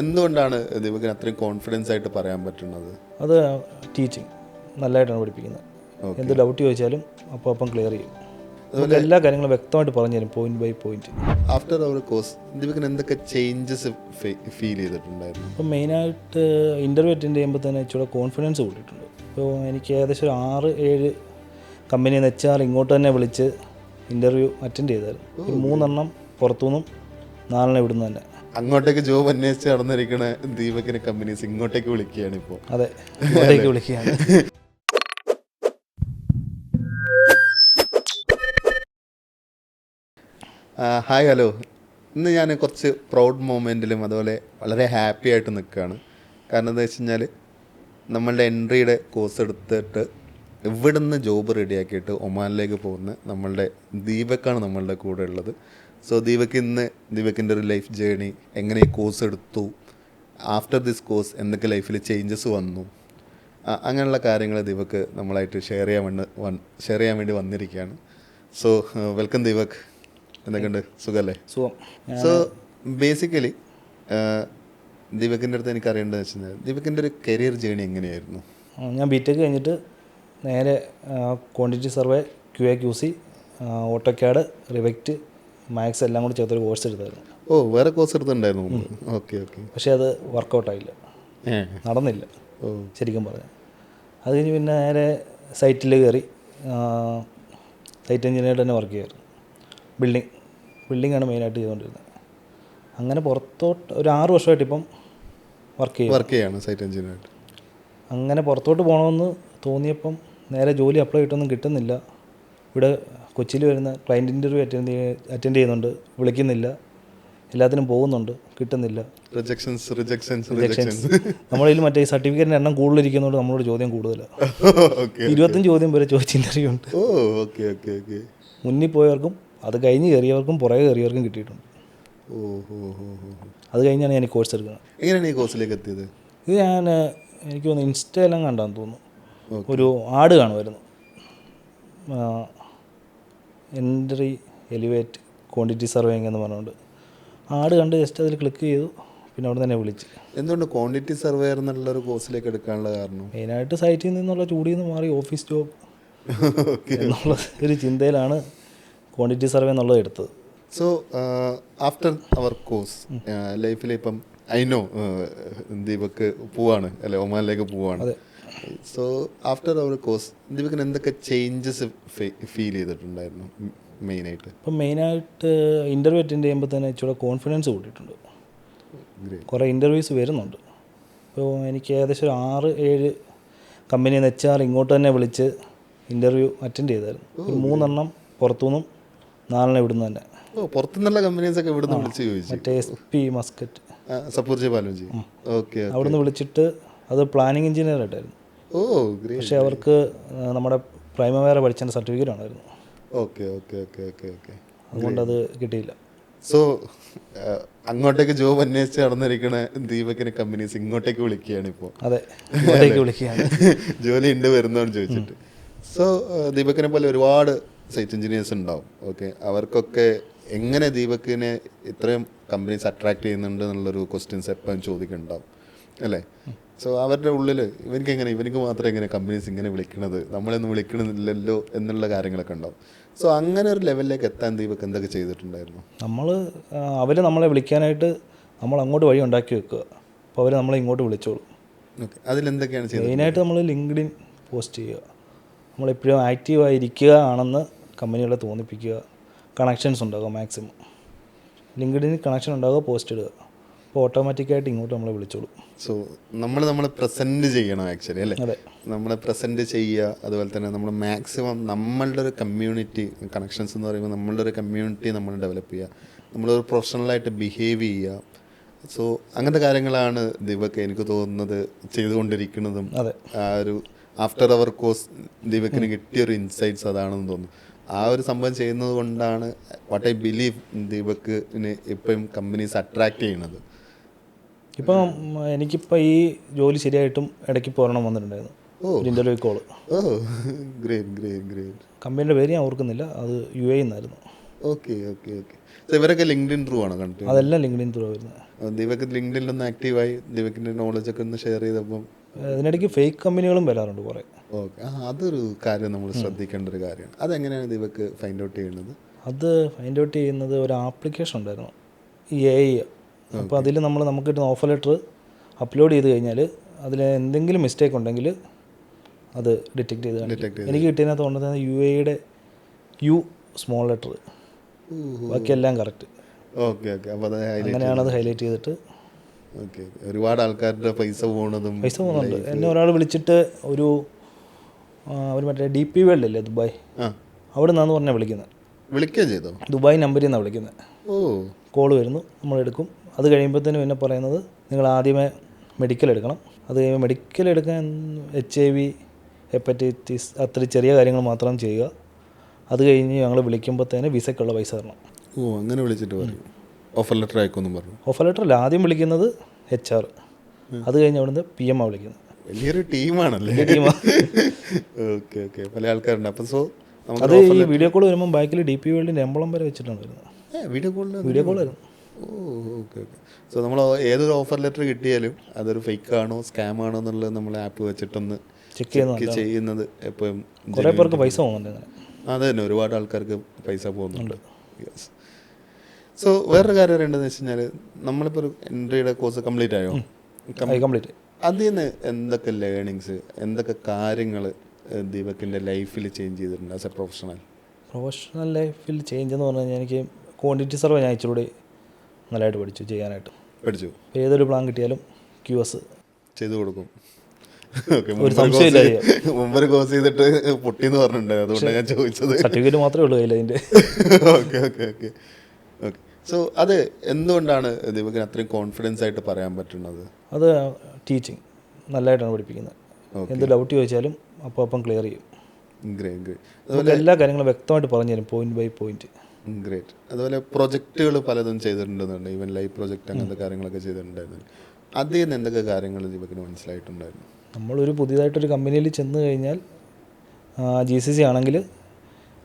എന്തുകൊണ്ടാണ് ദീപകിന് അത്രയും കോൺഫിഡൻസ് ആയിട്ട് പറയാൻ പറ്റുന്നത്? അത് ടീച്ചിങ് നല്ലതായിട്ടാണ് പഠിപ്പിക്കുന്നത്. എന്ത് ഡൗട്ട് ചോദിച്ചാലും അപ്പം ക്ലിയർ ചെയ്യും. നമുക്ക് എല്ലാ കാര്യങ്ങളും വ്യക്തമായിട്ട് പറഞ്ഞു തരും, point by point. After our course ദീപകിന് എന്തൊക്കെ ചേഞ്ചസ് ഫീൽ ചെയ്തിട്ടുണ്ടായിരുന്നു? ഇപ്പം മെയിനായിട്ട് ഇൻ്റർവ്യൂ അറ്റൻഡ് ചെയ്യുമ്പോൾ തന്നെ ഇച്ചിരി കോൺഫിഡൻസ് കൂട്ടിയിട്ടുണ്ട്. ഇപ്പോൾ എനിക്ക് ഏകദേശം ഒരു 6-7 കമ്പനിയിൽ നിന്ന് HR ഇങ്ങോട്ട് തന്നെ വിളിച്ച് ഇൻ്റർവ്യൂ അറ്റൻഡ് ചെയ്തായിരുന്നു. ഒരു 3 പുറത്തുനിന്നും 4 ഇവിടുന്ന് തന്നെ. അങ്ങോട്ടേക്ക് ജോബ് അന്വേഷിച്ച് നടന്നിരിക്കുന്ന ദീപകിന് കമ്പനീസ് ഇങ്ങോട്ടേക്ക് വിളിക്കുകയാണ് ഇപ്പോൾ. അതെ, ഇങ്ങോട്ടേക്ക് വിളിക്കുകയാണ്. Hi, hello. ഇന്ന് ഞാൻ കുറച്ച് പ്രൗഡ് മൊമെൻറ്റിലും അതുപോലെ വളരെ ഹാപ്പി ആയിട്ട് നിൽക്കുകയാണ്. കാരണം എന്താ വെച്ച് കഴിഞ്ഞാൽ നമ്മളുടെ എൻട്രിയുടെ കോഴ്സ് എടുത്തിട്ട് ഇവിടുന്ന് ജോബ് റെഡിയാക്കിയിട്ട് ഒമാനിലേക്ക് പോകുന്ന നമ്മളുടെ ദീപക്കാണ് നമ്മളുടെ കൂടെ ഉള്ളത്. സോ ദീപക്കിൻ്റെ ഒരു ലൈഫ് ജേണി, എങ്ങനെ ഈ കോഴ്സ് എടുത്തു, ആഫ്റ്റർ ദിസ് കോഴ്സ് എന്തൊക്കെ ലൈഫിൽ ചേഞ്ചസ് വന്നു, അങ്ങനെയുള്ള കാര്യങ്ങൾ ദീപക്ക് നമ്മളായിട്ട് ഷെയർ ചെയ്യാൻ വേണ്ടി വന്നിരിക്കുകയാണ്. So welcome Deepak. എന്തൊക്കെയുണ്ട്, സുഖമല്ലേ? സുഖം. സോ ബേസിക്കലി ദീപകിൻ്റെ അടുത്ത് എനിക്ക് അറിയേണ്ടതെന്ന് വെച്ച് കഴിഞ്ഞാൽ ദീപകിൻ്റെ ഒരു കരിയർ ജേണി എങ്ങനെയായിരുന്നു? ഞാൻ BTech കഴിഞ്ഞിട്ട് നേരെ quantity survey, QA QC, AutoCAD, Revit, maths എല്ലാം കൂടി ചേർത്തൊരു കോഴ്സ് എടുത്തായിരുന്നു. വേറെ കോഴ്സ് എടുത്തിട്ടുണ്ടായിരുന്നു? ഓക്കെ. പക്ഷേ അത് വർക്കൗട്ടായില്ല, നടന്നില്ല ശരിക്കും പറഞ്ഞാൽ. അത് കഴിഞ്ഞ് പിന്നെ നേരെ സൈറ്റിൽ കയറി സൈറ്റ് എഞ്ചിനീയർ തന്നെ വർക്ക് ചെയ്യാറ്. ബിൽഡിങ്ങാണ് മെയിനായിട്ട് ചെയ്തുകൊണ്ടിരുന്നത്. അങ്ങനെ പുറത്തോട്ട് ഒരു 6 വർഷമായിട്ട് ഇപ്പം വർക്ക് ചെയ്യാണ് സൈറ്റ് എഞ്ചിനീയർ. അങ്ങനെ പുറത്തോട്ട് പോകണമെന്ന് തോന്നിയപ്പം നേരെ ജോലി അപ്ലൈ ചെയ്തിട്ടൊന്നും കിട്ടുന്നില്ല. ഇവിടെ കൊച്ചിയിൽ വരുന്ന ക്ലയൻറ്റ് ഇൻ്റർവ്യൂ അറ്റൻഡ് ചെയ്യുന്നുണ്ട്, വിളിക്കുന്നില്ല. എല്ലാത്തിനും പോകുന്നുണ്ട്, കിട്ടുന്നില്ല. റിജക്ഷൻസ്. നമ്മളിൽ മറ്റേ ഈ സർട്ടിഫിക്കറ്റിൻ്റെ എണ്ണം കൂടുതലിരിക്കുന്നതുകൊണ്ട് നമ്മളോട് ചോദ്യം കൂടുതലാണ്. 25 ചോദ്യം വരെ ചോദിച്ച ഇൻ്റർവ്യൂ ഉണ്ട്. മുന്നിൽ പോയവർക്കും അത് കഴിഞ്ഞ് കയറിയവർക്കും പുറകെ കയറിയവർക്കും കിട്ടിയിട്ടുണ്ട്. അത് കഴിഞ്ഞാണ് ഞാൻ ഈ കോഴ്സ് എടുക്കുന്നത്. എങ്ങനെയാണ് ഈ കോഴ്സിലേക്ക് എത്തിയത്? ഇത് എനിക്ക് തോന്നുന്നു ഇൻസ്റ്റയെല്ലാം കണ്ടാന്ന് തോന്നുന്നു. ഒരു ആഡ് കാണുമായിരുന്നു, എൻട്രി എലിവേറ്റ് ക്വാണ്ടിറ്റി സർവേയിങ് എന്ന് പറഞ്ഞുകൊണ്ട്. ആഡ് കണ്ട് ജസ്റ്റ് അതിൽ ക്ലിക്ക് ചെയ്തു, പിന്നെ അവിടെ തന്നെ വിളിച്ച്. എന്തുകൊണ്ട് ക്വാണ്ടിറ്റി സർവേയർ എന്നുള്ളൊരു കോഴ്സിലേക്ക് എടുക്കാനുള്ള കാരണം? മെയിനായിട്ട് സൈറ്റിൽ നിന്നുള്ള ചൂടിയിൽ നിന്ന് മാറി ഓഫീസ് ജോബ് എന്നുള്ള ഒരു ചിന്തയിലാണ് ക്വാണ്ടിറ്റി സർവേ എന്നുള്ളത് എടുത്തത്. സോ ആഫ്റ്റർ അവർ കോഴ്സ് ലൈഫിൽ ഇപ്പം ഐ നോ ദീപക് പോവാണ് അല്ലെ, ഒമാനിലേക്ക് പോവാണ്. സോ ആഫ്റ്റർ അവർ കോഴ്സ് ദീപകിന് എന്തൊക്കെ ചേഞ്ചസ് ഫീൽ ചെയ്തിട്ടുണ്ടായിരുന്നു മെയിനായിട്ട്? ഇപ്പം മെയിനായിട്ട് ഇൻ്റർവ്യൂ അറ്റൻഡ് ചെയ്യുമ്പോൾ തന്നെ ഇച്ചിരി കോൺഫിഡൻസ് കൂട്ടിയിട്ടുണ്ട്. കുറേ ഇൻ്റർവ്യൂസ് വരുന്നുണ്ട്. ഇപ്പോൾ എനിക്ക് ഏകദേശം ഒരു 6-7 കമ്പനിയിൽ നിന്ന് HR ഇങ്ങോട്ട് തന്നെ വിളിച്ച് ഇൻ്റർവ്യൂ അറ്റൻഡ് ചെയ്തായിരുന്നു. ഒരു 3 പുറത്തുനിന്നും 4 ഇവിടുന്ന് തന്നെ. പുറത്തുനിന്നുള്ള കമ്പനീസൊക്കെ ഇവിടുന്ന് വിളിച്ച് ചോദിച്ചു. മറ്റേ SP മസ്കറ്റ്, സപ്പൂർജി പാലോജി. ഓക്കെ. അവിടുന്ന് വിളിച്ചിട്ട് അത് പ്ലാനിങ് എഞ്ചിനീയർ ആയിട്ടായിരുന്നു. പക്ഷേ അവർക്ക് നമ്മുടെ പ്രൈമവേറ പഠിച്ചതിൻ്റെ സർട്ടിഫിക്കറ്റ് ആണായിരുന്നു. ഓക്കെ. അതുകൊണ്ടത് കിട്ടിയില്ല. സോ അങ്ങോട്ടേക്ക് ജോബ് അന്വേഷിച്ച് നടന്നിരിക്കുന്ന ദീപകിന് കമ്പനീസ് ഇങ്ങോട്ടേക്ക് വിളിക്കുകയാണ് ഇപ്പോൾ. അതെ, ഇങ്ങോട്ടേക്ക് വിളിക്കുകയാണ്. ജോലി ഉണ്ട് വരുന്നതെന്ന് ചോദിച്ചിട്ട്. സോ ദീപകിനെ പോലെ ഒരുപാട് സൈറ്റ് എഞ്ചിനീയേഴ്സ് ഉണ്ടാവും. ഓക്കെ, അവർക്കൊക്കെ എങ്ങനെ ദീപകിനെ ഇത്രയും കമ്പനീസ് അട്രാക്ട് ചെയ്യുന്നുണ്ട് എന്നുള്ളൊരു ക്വസ്റ്റ്യൻസ് എപ്പോഴും ചോദിക്കുന്നുണ്ടാവും അല്ലേ? സോ അവരുടെ ഉള്ളിൽ ഇവനിക്ക് മാത്രം എങ്ങനെ കമ്പനീസ് ഇങ്ങനെ വിളിക്കണത്, നമ്മളൊന്നും വിളിക്കണമെന്നില്ലല്ലോ എന്നുള്ള കാര്യങ്ങളൊക്കെ ഉണ്ടാവും. സോ അങ്ങനെ ഒരു ലെവലിലേക്ക് എത്താൻ ദീപക് എന്തൊക്കെ ചെയ്തിട്ടുണ്ടായിരുന്നു? അവർ നമ്മളെ വിളിക്കാനായിട്ട് നമ്മൾ അങ്ങോട്ട് വഴി ഉണ്ടാക്കി വെക്കുക. അപ്പോൾ അവർ നമ്മളെ ഇങ്ങോട്ട് വിളിച്ചോളും. ഓക്കെ, അതിലെന്തൊക്കെയാണ് ചെയ്യുന്നത്? മെയിനായിട്ട് നമ്മൾ ലിങ്ക്ഡിൻ പോസ്റ്റ് ചെയ്യുക, നമ്മളെപ്പോഴും ആക്റ്റീവായിരിക്കുക ആണെന്ന് കമ്പനികളെ തോന്നിപ്പിക്കുക. കണക്ഷൻസ് ഉണ്ടാകുക, മാക്സിമം ലിങ്ക്ഡിനിൽ കണക്ഷൻ ഉണ്ടാകുക, പോസ്റ്റ് ഇടുക. അപ്പോൾ ഓട്ടോമാറ്റിക്കായിട്ട് ഇങ്ങോട്ട് നമ്മളെ വിളിച്ചോളും. സോ നമ്മൾ പ്രസൻറ്റ് ചെയ്യണം ആക്ച്വലി അല്ലേ? അതെ, നമ്മളെ പ്രസൻറ്റ് ചെയ്യുക. അതുപോലെ തന്നെ നമ്മൾ മാക്സിമം നമ്മളുടെ ഒരു കമ്മ്യൂണിറ്റി കണക്ഷൻസ് എന്ന് പറയുമ്പോൾ നമ്മളുടെ ഒരു കമ്മ്യൂണിറ്റി നമ്മൾ ഡെവലപ്പ് ചെയ്യുക, നമ്മളൊരു പ്രൊഫഷണലായിട്ട് ബിഹേവ് ചെയ്യുക. സോ അങ്ങനത്തെ കാര്യങ്ങളാണ് ദീപക് എനിക്ക് തോന്നുന്നത് ചെയ്തുകൊണ്ടിരിക്കുന്നതും. ആ ഒരു ആഫ്റ്റർ അവർ കോഴ്സ് ദീപകിന് കിട്ടിയൊരു ഇൻസൈറ്റ്സ് അതാണെന്ന് തോന്നുന്നു. ആ ഒരു സംഭവം ചെയ്യുന്നത് കൊണ്ടാണ് വാട്ട് ഐ ബിലീവ് ദീപകിന് ഇപ്പം കമ്പനീസ് അട്രാക്ട് ചെയ്യുന്നത്. ഇപ്പം എനിക്കിപ്പോൾ ഈ ജോലി ശരിയായിട്ടും ഇടയ്ക്ക് പോരണം വന്നിട്ടുണ്ടായിരുന്നു, ഒരു ഇൻ്റർവ്യൂ കോള്. ഗ്രേറ്റ്. കമ്പനിയുടെ പേര് ഞാൻ ഓർക്കുന്നില്ല, അത് UAE എന്നായിരുന്നു. Okay okay okay. സോ ഇവരൊക്കെ ലിങ്ക്ഡിൻ ത്രൂ ആണോ കണ്ടിട്ട്? അതെല്ലാം ലിങ്ക്ഡിൻ ത്രൂ വരുന്നത്. ദീപക് ലിങ്ക്ഡിനിലൊന്ന് ആക്റ്റീവായി ദീപകിൻ്റെ നോളജൊക്കെ ഒന്ന് ഷെയർ ചെയ്തപ്പം അതിനിടയ്ക്ക് ഫേക്ക് കമ്പനികളും വരാറുണ്ട് കുറേ. ഓക്കെ. അതൊരു കാര്യം നമ്മൾ ശ്രദ്ധിക്കേണ്ട ഒരു കാര്യമാണ്. അതെങ്ങനെയാണ് ദീപക് ഫൈൻഡ് ഔട്ട് ചെയ്യുന്നത്? അത് ഫൈൻഡ് ഔട്ട് ചെയ്യുന്നത് ഒരു ആപ്ലിക്കേഷൻ ഉണ്ടായിരുന്നു, ഈ AI. അപ്പോൾ അതിൽ നമുക്ക് കിട്ടുന്ന ഓഫർ ലെറ്റർ അപ്ലോഡ് ചെയ്ത് കഴിഞ്ഞാൽ അതിൽ എന്തെങ്കിലും മിസ്റ്റേക്ക് ഉണ്ടെങ്കിൽ അത് ഡിറ്റക്ട് ചെയ്ത് കാണിക്കും. എനിക്ക് കിട്ടിയതിനകത്ത് കൊണ്ടുവന്നത് UAE U സ്മോൾ ലെറ്റർ, ബാക്കിയെല്ലാം കറക്റ്റ്. Okay okay. അപ്പോൾ അത് അങ്ങനെയാണ് അത് ഹൈലൈറ്റ് ചെയ്തിട്ട്. ഓക്കെ. ഒരുപാട് ആൾക്കാരുടെ പൈസ പോകുന്നുണ്ട്. എന്നെ ഒരാൾ വിളിച്ചിട്ട് ഒരു മറ്റേ DP വേൾഡ് അല്ലേ ദുബായ്, അവിടെ നിന്നാന്ന് പറഞ്ഞാൽ വിളിക്കുകയും ചെയ്തോ? ദുബായ് നമ്പറിൽ നിന്നാണ് വിളിക്കുന്നത്. കോൾ വരുന്നു, നമ്മളെടുക്കും. അത് കഴിയുമ്പോഴത്തേനും പിന്നെ പറയുന്നത് നിങ്ങൾ ആദ്യമേ മെഡിക്കൽ എടുക്കണം. അത് കഴിയുമ്പോൾ മെഡിക്കൽ എടുക്കാൻ HIV, ഹെപ്പറ്റൈറ്റിസ് അത്ര ചെറിയ കാര്യങ്ങൾ മാത്രം ചെയ്യുക. അത് കഴിഞ്ഞ് ഞങ്ങൾ വിളിക്കുമ്പോഴത്തേന് വിസയ്ക്കുള്ള പൈസ തരണം. അങ്ങനെ വിളിച്ചിട്ട് പറയും ഓഫർ ലെറ്റർ അയക്കുമെന്നും പറഞ്ഞു. ഓഫർ ലെറ്ററല്ല, ആദ്യം വിളിക്കുന്നത് HR, അത് കഴിഞ്ഞ് അവിടുന്ന് PM വിളിക്കുന്നത്. വലിയൊരു ടീമാണല്ലേ? Okay okay. പല ആൾക്കാരുണ്ട്. അപ്പം സോ അത് ഈ വീഡിയോ കോൾ വരുമ്പോൾ ബാക്കിൽ DP വേൾഡിൻ്റെ എംബ്ലം വരെ വെച്ചിട്ടാണ് വരുന്നത്. വീഡിയോ കോൾ വരും. Okay okay. സോ നമ്മൾ ഏതൊരു ഓഫർ ലെറ്റർ കിട്ടിയാലും അതൊരു ഫേക്ക് ആണോ സ്കാം ആണോ എന്നുള്ളത് നമ്മൾ ആപ്പ് വെച്ചിട്ടൊന്ന് ചെക്ക് ചെയ്യുന്നത് എപ്പോഴും. കുറേ പേർക്ക് പൈസ പോകുന്നുണ്ട്. അത് തന്നെ, ഒരുപാട് ആൾക്കാർക്ക് പൈസ പോകുന്നുണ്ട്. യെസ്. സോ വേറൊരു കാര്യം അറിയേണ്ടതെന്ന് വെച്ച് കഴിഞ്ഞാൽ നമ്മളിപ്പോൾ ഒരു എൻട്രിയുടെ കോഴ്സ് കംപ്ലീറ്റ് ആയോ? കംപ്ലീറ്റ്. അതിൽ നിന്ന് എന്തൊക്കെ ലേണിങ്സ്, എന്തൊക്കെ കാര്യങ്ങൾ ദീപകിൻ്റെ ലൈഫിൽ ചേഞ്ച് ചെയ്തിട്ടുണ്ട് ആസ് എ പ്രൊഫഷണൽ ലൈഫിൽ ചേഞ്ച് എന്ന് പറഞ്ഞു കഴിഞ്ഞാൽ എനിക്ക് ക്വാണ്ടിറ്റി സർവേ ഞാൻ ഇച്ചിരി നല്ലതായിട്ട് പഠിച്ചു. ഏതൊരു പ്ലാൻ കിട്ടിയാലും QS ചെയ്തു കൊടുക്കും. ഒരു സംശയമില്ല. മുമ്പൊരു കോഴ്സ് ചെയ്തിട്ട് പൊട്ടിന്ന് പറഞ്ഞിട്ടുണ്ടായിരുന്നു, അതുകൊണ്ടാണ് ഞാൻ ചോദിച്ചത്. സർട്ടിഫിക്കറ്റ് മാത്രമേ ഉള്ളൂ കയ്യിൽ അതിൻ്റെ. Okay okay okay okay. So അത് എന്തുകൊണ്ടാണ് ദീപകിന് അത്രയും കോൺഫിഡൻസ് ആയിട്ട് പറയാൻ പറ്റുന്നത്? അത് ടീച്ചിങ് നല്ലതായിട്ടാണ് പഠിപ്പിക്കുന്നത്. എന്ത് ഡൗട്ട് ചോദിച്ചാലും അപ്പം ക്ലിയർ ചെയ്യും. അതുപോലെ എല്ലാ കാര്യങ്ങളും വ്യക്തമായിട്ട് പറഞ്ഞു തരും, പോയിന്റ് ബൈ പോയിന്റ്. ഗ്രേറ്റ്. അതുപോലെ പ്രൊജക്റ്റുകൾ പലതും ചെയ്തിട്ടുണ്ടെന്നുണ്ട്, ഈവൻ ലൈവ് പ്രൊജക്റ്റ് അങ്ങനത്തെ കാര്യങ്ങളൊക്കെ ചെയ്തിട്ടുണ്ടായിരുന്നു. അതിൽ നിന്ന് എന്തൊക്കെ കാര്യങ്ങൾ ദീപകിന് മനസ്സിലായിട്ടുണ്ടായിരുന്നു? നമ്മളൊരു പുതിയതായിട്ടൊരു കമ്പനിയിൽ ചെന്ന് കഴിഞ്ഞാൽ GCC ആണെങ്കിൽ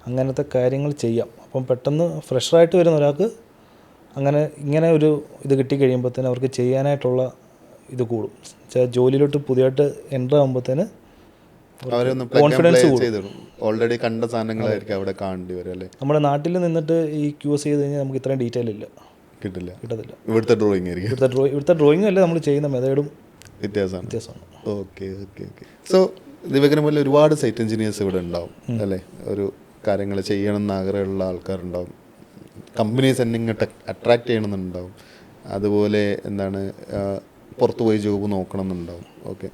അങ്ങനത്തെ കാര്യങ്ങൾ ചെയ്യാം. അപ്പം പെട്ടെന്ന് ഫ്രഷറായിട്ട് വരുന്ന ഒരാൾക്ക് ഇങ്ങനെ ഒരു ഇത് കിട്ടിക്കഴിയുമ്പോഴത്തേന് അവർക്ക് ചെയ്യാനായിട്ടുള്ള ഇത് കൂടും. ജോലിയിലോട്ട് പുതിയതായിട്ട് എൻ്റർ ആകുമ്പോഴത്തേന് കോൺഫിഡൻസ് കൂടും. ഓൾറെഡി കണ്ട സാധനങ്ങളായിരിക്കും അവിടെ കാണേണ്ടി വരും അല്ലേ? നമ്മുടെ നാട്ടിൽ നിന്നിട്ട് ഈ QS ചെയ്ത് കഴിഞ്ഞാൽ നമുക്ക് ഇത്രയും ഡീറ്റെയിൽ കിട്ടത്തില്ല. ഇവിടുത്തെ ഡ്രോയിങ് ആയിരിക്കും. ഇവിടുത്തെ ഡ്രോയിങ് അല്ല, നമ്മൾ ചെയ്യുന്ന മെത്തേഡും വ്യത്യാസമാണ്. Okay okay okay. സോ ദീപകിനെ പോലെ ഒരുപാട് സൈറ്റ് എഞ്ചിനീയേഴ്സ് ഇവിടെ ഉണ്ടാവും അല്ലേ? ഒരു കാര്യങ്ങൾ ചെയ്യണം എന്ന് ആഗ്രഹമുള്ള ആൾക്കാരുണ്ടാവും. കമ്പനീസ് എന്നെ ഇങ്ങോട്ട് അട്രാക്റ്റ് ചെയ്യണമെന്നുണ്ടാവും. അതുപോലെ പുറത്ത് പോയി ജോബ് നോക്കണം എന്നുണ്ടാവും. ഓക്കെ.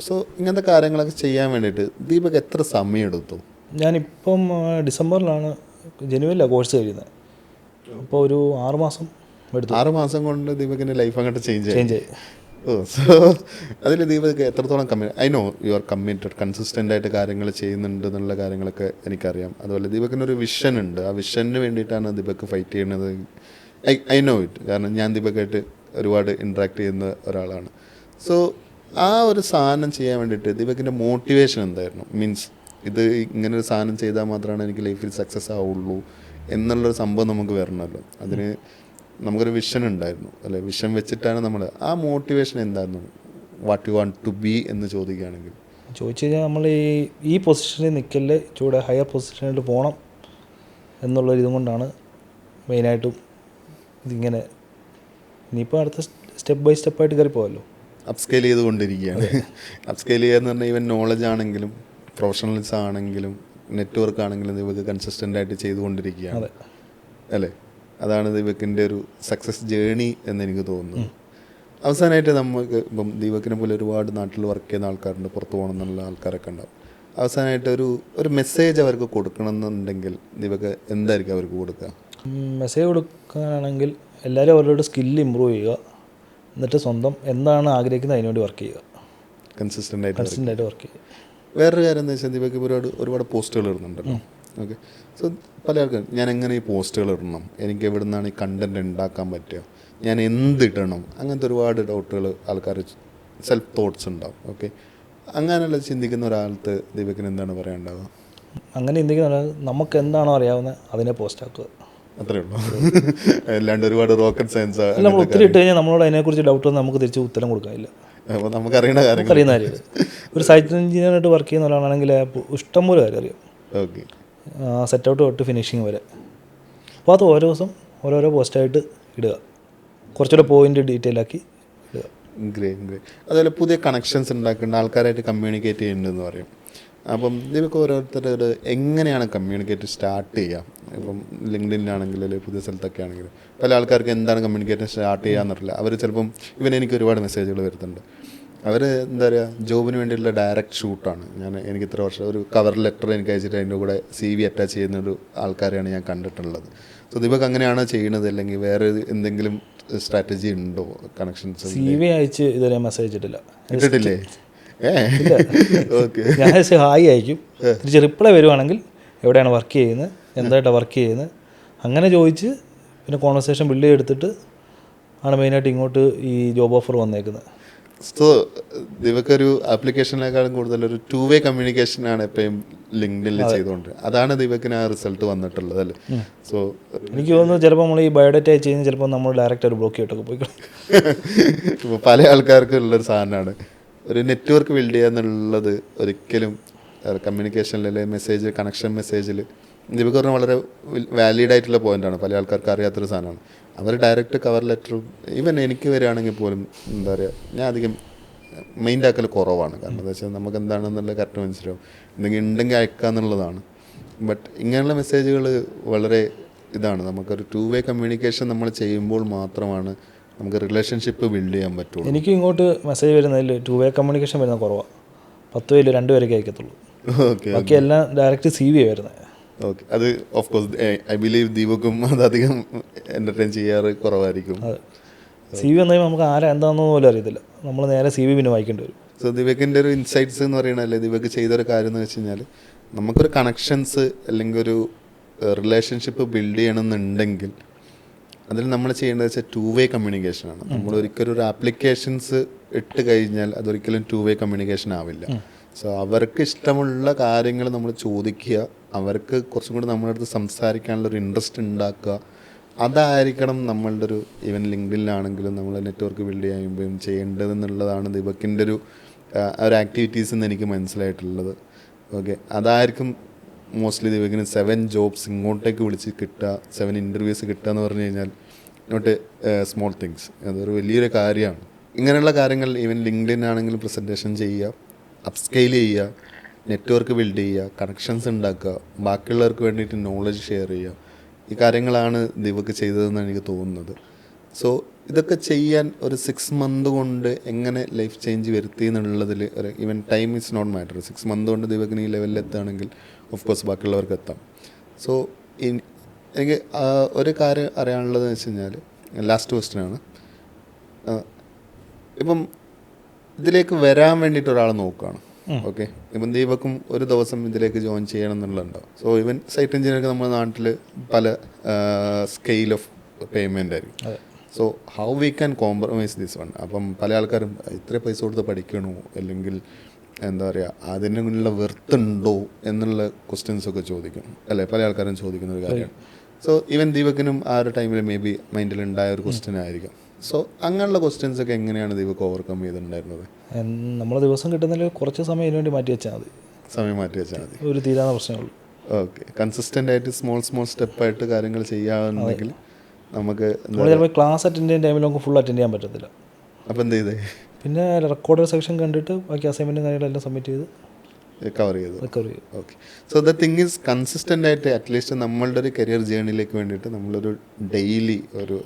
സോ ഇങ്ങനത്തെ കാര്യങ്ങളൊക്കെ ചെയ്യാൻ വേണ്ടിയിട്ട് ദീപക് എത്ര സമയം എടുത്തു? ഞാനിപ്പം ഡിസംബറിലാണ്, ജനുവരിയിലാണ് കോഴ്സ് കഴിയുന്നത്. അപ്പോൾ ഒരു 6 മാസം എടുത്തു. 6 മാസം കൊണ്ട് ദീപകിൻ്റെ ലൈഫ് അങ്ങോട്ട് ചേഞ്ച് ആയി. സോ അതിൽ ദീപക് എത്രത്തോളം I know you are committed, consistent ആയിട്ട് കാര്യങ്ങൾ ചെയ്യുന്നുണ്ട് എന്നുള്ള കാര്യങ്ങളൊക്കെ എനിക്കറിയാം. അതുപോലെ ദീപകിനൊരു വിഷൻ ഉണ്ട്. ആ വിഷന് വേണ്ടിയിട്ടാണ് ദീപക് ഫൈറ്റ് ചെയ്യുന്നത്. I know it. കാരണം ഞാൻ ദീപകായിട്ട് ഒരുപാട് ഇൻട്രാക്ട് ചെയ്യുന്ന ഒരാളാണ്. സോ ആ ഒരു സാധനം ചെയ്യാൻ വേണ്ടിയിട്ട് ദീപകിൻ്റെ മോട്ടിവേഷൻ എന്തായിരുന്നു? മീൻസ് ഇത് ഇങ്ങനൊരു സാധനം ചെയ്താൽ മാത്രമാണ് എനിക്ക് ലൈഫിൽ സക്സസ് ആവുള്ളൂ എന്നുള്ളൊരു സംഭവം നമുക്ക് വരണമല്ലോ. അതിന് നമുക്കൊരു വിഷൻ ഉണ്ടായിരുന്നു അല്ലേ? വിഷൻ വെച്ചിട്ടാണ് നമ്മൾ. ആ മോട്ടിവേഷൻ എന്തായിരുന്നു? What you want to be എന്ന് ചോദിച്ചു കഴിഞ്ഞാൽ നമ്മൾ ഈ പൊസിഷനിൽ നിൽക്കല്ലേ, ചൂടെ ഹയർ പൊസിഷനിൽ പോകണം എന്നുള്ളൊരു ഇതും കൊണ്ടാണ് മെയിനായിട്ടും ഇതിങ്ങനെ. ഇനിയിപ്പോൾ അടുത്ത സ്റ്റെപ്പ് ബൈ സ്റ്റെപ്പായിട്ട് കയറി പോകാമല്ലോ. അപ്സ്കെയിൽ ചെയ്തുകൊണ്ടിരിക്കുകയാണ്. അപ്സ്കെയിൽ ചെയ്യുക എന്ന് പറഞ്ഞാൽ ഈവൻ നോളജ് ആണെങ്കിലും പ്രൊഫഷണൽസ് ആണെങ്കിലും നെറ്റ്വർക്ക് ആണെങ്കിലും ദീപക് കൺസിസ്റ്റൻ്റ് ആയിട്ട് ചെയ്തുകൊണ്ടിരിക്കുകയാണ് അല്ലേ? അതാണ് ദീപകിൻ്റെ ഒരു സക്സസ് ജേണി എന്നെനിക്ക് തോന്നുന്നു. അവസാനമായിട്ട് നമുക്ക് ഇപ്പം ദീപകിനെ പോലെ ഒരുപാട് നാട്ടിൽ വർക്ക് ചെയ്യുന്ന ആൾക്കാരുണ്ട്, പുറത്ത് പോകണം എന്നുള്ള ആൾക്കാരൊക്കെ ഉണ്ടാവും. അവസാനമായിട്ട് ഒരു മെസ്സേജ് അവർക്ക് കൊടുക്കണമെന്നുണ്ടെങ്കിൽ ദീപക് എന്തായിരിക്കും അവർക്ക് കൊടുക്കുക? മെസ്സേജ് കൊടുക്കാനാണെങ്കിൽ എല്ലാവരും അവരുടെ സ്കില്ല് ഇമ്പ്രൂവ് ചെയ്യുക, എന്നിട്ട് സ്വന്തം എന്താണ് ആഗ്രഹിക്കുന്നത് അതിനുവേണ്ടി വർക്ക് ചെയ്യുക, കൺസിസ്റ്റൻ്റ് ആയിട്ട് വർക്ക് ചെയ്യുക. വേറൊരു കാര്യം എന്താ വെച്ചാൽ ദീപക് ഒരുപാട് പോസ്റ്റുകൾ ഇടുന്നുണ്ടല്ലോ. ഓക്കെ. സോ പല ആൾക്കാരും ഞാൻ എങ്ങനെ ഈ പോസ്റ്റുകൾ ഇടണം, എനിക്ക് എവിടെ നിന്നാണ് ഈ കണ്ടൻറ് ഉണ്ടാക്കാൻ പറ്റുക, ഞാൻ എന്തിടണം, അങ്ങനത്തെ ഒരുപാട് ഡൗട്ടുകൾ ആൾക്കാർ സെൽഫ് തോട്ട്സ് ഉണ്ടാവും. ഓക്കെ. അങ്ങനെയുള്ള ചിന്തിക്കുന്ന ഒരാൾക്ക് ദീപകിന് എന്താണ് പറയാനുണ്ടാവുക? അങ്ങനെ ചിന്തിക്കുന്ന നമുക്ക് എന്താണോ അറിയാവുന്നത് അതിനെ പോസ്റ്റ് ആക്കുക. അത്രേ ഉള്ളൂ. അല്ലാണ്ട് ഒരുപാട് റോക്കറ്റ് സയൻസ് അല്ല, നമ്മൾ ഒത്തിരി ഇട്ട് കഴിഞ്ഞാൽ നമ്മളോട് അതിനെക്കുറിച്ച് ഡൗട്ട് വന്ന് നമുക്ക് തിരിച്ച് ഉത്തരം കൊടുക്കാനില്ല. അപ്പോൾ നമുക്കറിയേണ്ട കാര്യങ്ങൾ അറിയുന്ന കാര്യം ഒരു സൈറ്റ് എഞ്ചിനീയറായിട്ട് വർക്ക് ചെയ്യുന്ന ഒരാളാണെങ്കിൽ ഇഷ്ടംപോലെ കാര്യം അറിയാം. ഓക്കെ. സെറ്റ് ഔട്ട് തൊട്ട് ഫിനിഷിങ് വരെ. അപ്പോൾ അത് ഓരോ ദിവസം ഓരോരോ പോസ്റ്റായിട്ട് ഇടുക, കുറച്ചുകൂടെ പോയിൻ്റ് ഡീറ്റെയിൽ ആക്കി ഇടുക. ഗ്രേറ്റ്. അതുപോലെ പുതിയ കണക്ഷൻസ് ഉണ്ടാക്കേണ്ട, ആൾക്കാരായിട്ട് കമ്മ്യൂണിക്കേറ്റ് ചെയ്യേണ്ടതെന്ന് പറയും. അപ്പം ഇതിലൊക്കെ ഓരോരുത്തർ എങ്ങനെയാണ് കമ്മ്യൂണിക്കേറ്റ് സ്റ്റാർട്ട് ചെയ്യുക? ഇപ്പം ലിങ്ക്ഡിനിലാണെങ്കിൽ അല്ലെങ്കിൽ പുതിയ സ്ഥലത്തൊക്കെ ആണെങ്കിൽ പല ആൾക്കാർക്ക് എന്താണ് കമ്മ്യൂണിക്കേറ്റ് സ്റ്റാർട്ട് ചെയ്യാന്നറിയില്ല. അവർ ചിലപ്പം എനിക്ക് ഒരുപാട് മെസ്സേജുകൾ വരുന്നുണ്ട്. അവർ എന്താ പറയുക, ജോബിന് വേണ്ടിയിട്ടുള്ള ഡയറക്റ്റ് ഷൂട്ടാണ്. എനിക്ക് ഇത്ര വർഷം ഒരു കവർ ലെറ്റർ എനിക്ക് അയച്ചിട്ട് അതിൻ്റെ കൂടെ CV അറ്റാച്ച് ചെയ്യുന്നൊരു ആൾക്കാരെയാണ് ഞാൻ കണ്ടിട്ടുള്ളത്. സോ ദീപക് അങ്ങനെയാണോ ചെയ്യുന്നത്, അല്ലെങ്കിൽ വേറെ എന്തെങ്കിലും സ്ട്രാറ്റജി ഉണ്ടോ? കണക്ഷൻസ് CV അയച്ച് ഇതുവരെ മെസ്സേജ് ഇട്ടിട്ടില്ല. ഇട്ടിട്ടില്ലേ? ഓക്കെ. ഞാൻ ഹായ് അയക്കും, തിരിച്ച് റിപ്ലൈ വരുവാണെങ്കിൽ എവിടെയാണ് വർക്ക് ചെയ്യുന്നത്, എന്തായിട്ടാണ് വർക്ക് ചെയ്യുന്നത്, അങ്ങനെ ചോദിച്ച് പിന്നെ കോൺവെർസേഷൻ ബിൽഡ് ചെയ്തെടുത്തിട്ട് ആണ് മെയിനായിട്ട് ഇങ്ങോട്ട് ഈ ജോബ് ഓഫർ വന്നേക്കുന്നത്. സോ ദീപക് ഒരു ആപ്ലിക്കേഷനേക്കാളും കൂടുതൽ ഒരു 2-way കമ്മ്യൂണിക്കേഷനാണ് എപ്പോഴും ലിങ്ക്ഡിനിൽ ചെയ്തുകൊണ്ട്, അതാണ് ദീപക്കിന് ആ റിസൾട്ട് വന്നിട്ടുള്ളത് അല്ലേ? സോ എനിക്ക് തോന്നുന്നു ചിലപ്പോൾ നമ്മൾ ഈ ബയോഡേറ്റ അയച്ച് കഴിഞ്ഞാൽ ചിലപ്പോൾ നമ്മൾ ഡയറക്റ്റ് ഒരു ബ്ലോക്ക് ചെയ്തിട്ടൊക്കെ പോയി. ഇപ്പോൾ പല ആൾക്കാർക്കും ഉള്ളൊരു സാധനമാണ് ഒരു നെറ്റ്വർക്ക് ബിൽഡ് ചെയ്യുക എന്നുള്ളത്. ഒരിക്കലും കമ്മ്യൂണിക്കേഷനിൽ മെസ്സേജ് കണക്ഷൻ മെസ്സേജിൽ ദീപക് പറഞ്ഞാൽ വളരെ വാലിഡ് ആയിട്ടുള്ള പോയിൻ്റാണ്. പല ആൾക്കാർക്ക് അറിയാത്തൊരു സാധനമാണ്. അവർ ഡയറക്റ്റ് കവർ ലെറ്ററും ഈവൻ എനിക്ക് വരികയാണെങ്കിൽ പോലും എന്താ പറയുക, ഞാൻ അധികം മൈൻഡ് ആക്കൽ കുറവാണ്. കാരണം എന്താ വെച്ചാൽ നമുക്ക് എന്താണെന്നുള്ള കറക്റ്റ് മനസ്സിലാവും, എന്തെങ്കിലും ഉണ്ടെങ്കിൽ അയക്കുക എന്നുള്ളതാണ്. ബട്ട് ഇങ്ങനെയുള്ള മെസ്സേജുകൾ വളരെ ഇതാണ്. നമുക്കൊരു 2-way കമ്മ്യൂണിക്കേഷൻ നമ്മൾ ചെയ്യുമ്പോൾ മാത്രമാണ് നമുക്ക് റിലേഷൻഷിപ്പ് ബിൽഡ് ചെയ്യാൻ പറ്റുള്ളൂ. എനിക്കും ഇങ്ങോട്ട് മെസ്സേജ് വരുന്നതിൽ 2-way കമ്മ്യൂണിക്കേഷൻ വരുന്നത് കുറവാണ്. 10 പേരിൽ 2 പേരൊക്കെ അയക്കത്തുള്ളൂ. ഓക്കെ. ബാക്കി എല്ലാം ഡയറക്റ്റ് CV വരുന്നത്. ഓക്കെ. അത് ഓഫ് കോഴ്സ് ഐ ബിലീവ് ദീപക്കും അതധികം എൻ്റർടൈൻ ചെയ്യാറ് കുറവായിരിക്കും. അതെ, CV വന്നു കഴിയുമ്പോൾ നമുക്ക് ആരാ എന്താണെന്ന് പോലും അറിയത്തില്ല. നമ്മൾ നേരെ CV പിന്നെ വായിക്കേണ്ടി വരും. സോ ദീപകിൻ്റെ ഒരു ഇൻസൈറ്റ്സ് എന്ന് പറയണല്ലേ, ദീപക് ചെയ്തൊരു കാര്യം എന്ന് വെച്ച് കഴിഞ്ഞാൽ, നമുക്കൊരു കണക്ഷൻസ് അല്ലെങ്കിൽ ഒരു റിലേഷൻഷിപ്പ് ബിൽഡ് ചെയ്യണമെന്നുണ്ടെങ്കിൽ അതിൽ നമ്മൾ ചെയ്യേണ്ടത് വെച്ചാൽ 2-way കമ്മ്യൂണിക്കേഷനാണ്. നമ്മൾ ഒരിക്കലും ഒരു ആപ്ലിക്കേഷൻസ് ഇട്ട് കഴിഞ്ഞാൽ അതൊരിക്കലും 2-way കമ്മ്യൂണിക്കേഷൻ ആവില്ല. സോ അവർക്ക് ഇഷ്ടമുള്ള കാര്യങ്ങൾ നമ്മൾ ചോദിക്കുക, അവർക്ക് കുറച്ചും കൂടി നമ്മുടെ അടുത്ത് സംസാരിക്കാനുള്ളൊരു ഇൻട്രസ്റ്റ് ഉണ്ടാക്കുക. അതായിരിക്കണം നമ്മളുടെ ഒരു ഈവൻ ലിങ്ക്ഡിനിലാണെങ്കിലും നമ്മൾ നെറ്റ്വർക്ക് ബിൽഡ് ചെയ്യുമ്പോഴും ചെയ്യേണ്ടതെന്നുള്ളതാണ് ദീപക്കിൻ്റെ ഒരു ആക്ടിവിറ്റീസ് എന്ന് എനിക്ക് മനസ്സിലായിട്ടുള്ളത്. ഓക്കെ. അതായിരിക്കും മോസ്റ്റ്ലി ദീപകിന് 7 ജോബ്സ് ഇങ്ങോട്ടേക്ക് വിളിച്ച് കിട്ടുക, 7 ഇൻ്റർവ്യൂസ് കിട്ടുക എന്ന് പറഞ്ഞു കഴിഞ്ഞാൽ നോട്ട് സ്മോൾ തിങ്സ്. അതൊരു വലിയൊരു കാര്യമാണ്. ഇങ്ങനെയുള്ള കാര്യങ്ങൾ ഈവൻ ലിങ്ക്ഡിൻ ആണെങ്കിലും പ്രസൻറ്റേഷൻ ചെയ്യുക, അപ്സ്കെയിൽ ചെയ്യുക, നെറ്റ്വർക്ക് ബിൽഡ് ചെയ്യുക, കണക്ഷൻസ് ഉണ്ടാക്കുക, ബാക്കിയുള്ളവർക്ക് വേണ്ടിയിട്ട് നോളജ് ഷെയർ ചെയ്യുക. ഈ കാര്യങ്ങളാണ് ദീപക് ചെയ്തതെന്നാണ് എനിക്ക് തോന്നുന്നത്. സോ ഇതൊക്കെ ചെയ്യാൻ ഒരു 6 മന്ത് കൊണ്ട് എങ്ങനെ ലൈഫ് ചേഞ്ച് വരുത്തി എന്നുള്ളതിൽ ഒരു even time is not matter. 6 month കൊണ്ട് ദീപകിന് ഈ ലെവലിൽ എത്തുകയാണെങ്കിൽ ഓഫ് കോഴ്സ് ബാക്കിയുള്ളവർക്ക് എത്താം. സോ എനിക്ക് ഒരു കാര്യം അറിയാനുള്ളതെന്ന് വെച്ച് കഴിഞ്ഞാൽ, ലാസ്റ്റ് ക്വസ്റ്റ്യനാണ്. ഇപ്പം ഇതിലേക്ക് വരാൻ വേണ്ടിയിട്ട് ഒരാൾ നോക്കുകയാണ്. ഓക്കെ. ഇപ്പം ദീപക്കും ഒരു ദിവസം ഇതിലേക്ക് ജോയിൻ ചെയ്യണം എന്നുള്ളതുണ്ടാവും. സോ ഈവൻ സൈറ്റ് എഞ്ചിനീയർക്ക് നമ്മുടെ നാട്ടിൽ പല സ്കെയിൽ ഓഫ് പേയ്മെൻ്റ് ആയിരിക്കും. So how we can compromise this one? അപ്പം പല ആൾക്കാരും ഇത്ര പൈസ കൊടുത്ത് പഠിക്കണോ, അല്ലെങ്കിൽ എന്താ പറയുക അതിനുള്ള വെർത്തുണ്ടോ എന്നുള്ള ക്വസ്റ്റ്യൻസൊക്കെ ചോദിക്കും അല്ലേ, പല ആൾക്കാരും ചോദിക്കുന്ന ഒരു കാര്യമാണ്. സോ ഈവൻ ദീപക്കിനും ആ ഒരു ടൈമിൽ മേ ബി മൈൻഡിൽ ഉണ്ടായ ഒരു ക്വസ്റ്റ്യൻ ആയിരിക്കും. സോ അങ്ങനെയുള്ള ക്വസ്റ്റ്യൻസൊക്കെ എങ്ങനെയാണ് ദീപക് ഓവർകം ചെയ്തിട്ടുണ്ടായിരുന്നത്? നമ്മളെ ദിവസം കിട്ടുന്നതിൽ കുറച്ച് സമയം ഇതിനു വേണ്ടി മാറ്റി വെച്ചാൽ മതി. സമയം മാറ്റി വെച്ചാൽ മതി, ഒരു തീരാത്ത പ്രശ്നമുള്ളൂ. ഓക്കെ. കൺസിസ്റ്റൻ്റ് ആയിട്ട് സ്മോൾ സ്റ്റെപ്പായിട്ട് കാര്യങ്ങൾ ചെയ്യാമെന്നുണ്ടെങ്കിൽ നമുക്ക് ചിലപ്പോൾ ക്ലാസ് അറ്റൻഡ് ചെയ്യുന്ന ടൈമിൽ നമുക്ക് ഫുൾ അറ്റൻഡ് ചെയ്യാൻ പറ്റത്തില്ല. അപ്പോൾ എന്ത് ചെയ്തേ? പിന്നെ റെക്കോർഡർ സെക്ഷൻ കണ്ടിട്ട് ബാക്കി അസൈൻമെൻറ്റും കാര്യങ്ങളെല്ലാം സബ്മിറ്റ് ചെയ്ത് റിക്കവർ ചെയ്തു. Okay. So the thing is consistent ആയിട്ട് അറ്റ്ലീസ്റ്റ് നമ്മളുടെ ഒരു കരിയർ ജേണിയിലേക്ക് വേണ്ടിയിട്ട് നമ്മളൊരു ഡെയിലി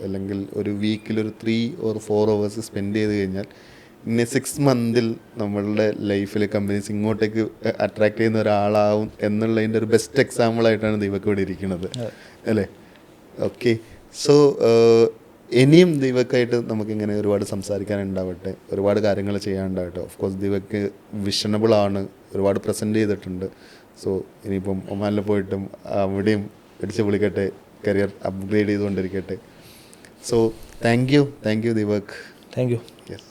അല്ലെങ്കിൽ ഒരു വീക്കിൽ ഒരു 3 or 4 hours സ്പെൻഡ് ചെയ്ത് കഴിഞ്ഞാൽ ഇനി 6 മന്തിൽ നമ്മളുടെ ലൈഫിൽ കമ്പനീസ് ഇങ്ങോട്ടേക്ക് അട്രാക്ട് ചെയ്യുന്ന ഒരാളാവും എന്നുള്ളതിൻ്റെ ഒരു ബെസ്റ്റ് എക്സാമ്പിളായിട്ടാണ് ദീപക് ഇവിടെ ഇരിക്കുന്നത് അല്ലേ? ഓക്കെ. സോ ഇനിയും ദീപക്കായിട്ട് നമുക്കിങ്ങനെ ഒരുപാട് സംസാരിക്കാനുണ്ടാവട്ടെ, ഒരുപാട് കാര്യങ്ങൾ ചെയ്യാനുണ്ടാവട്ടെ. ഓഫ് കോഴ്സ് ദീപക്ക് വിഷണബിൾ ആണ്, ഒരുപാട് പ്രസൻറ്റ് ചെയ്തിട്ടുണ്ട്. സോ ഇനിയിപ്പം ഒമാനിൽ പോയിട്ടും അവിടെയും അടിച്ച് വിളിക്കട്ടെ, കരിയർ അപ്ഗ്രേഡ് ചെയ്തുകൊണ്ടിരിക്കട്ടെ. So thank you Deepak. Thank you. Yes.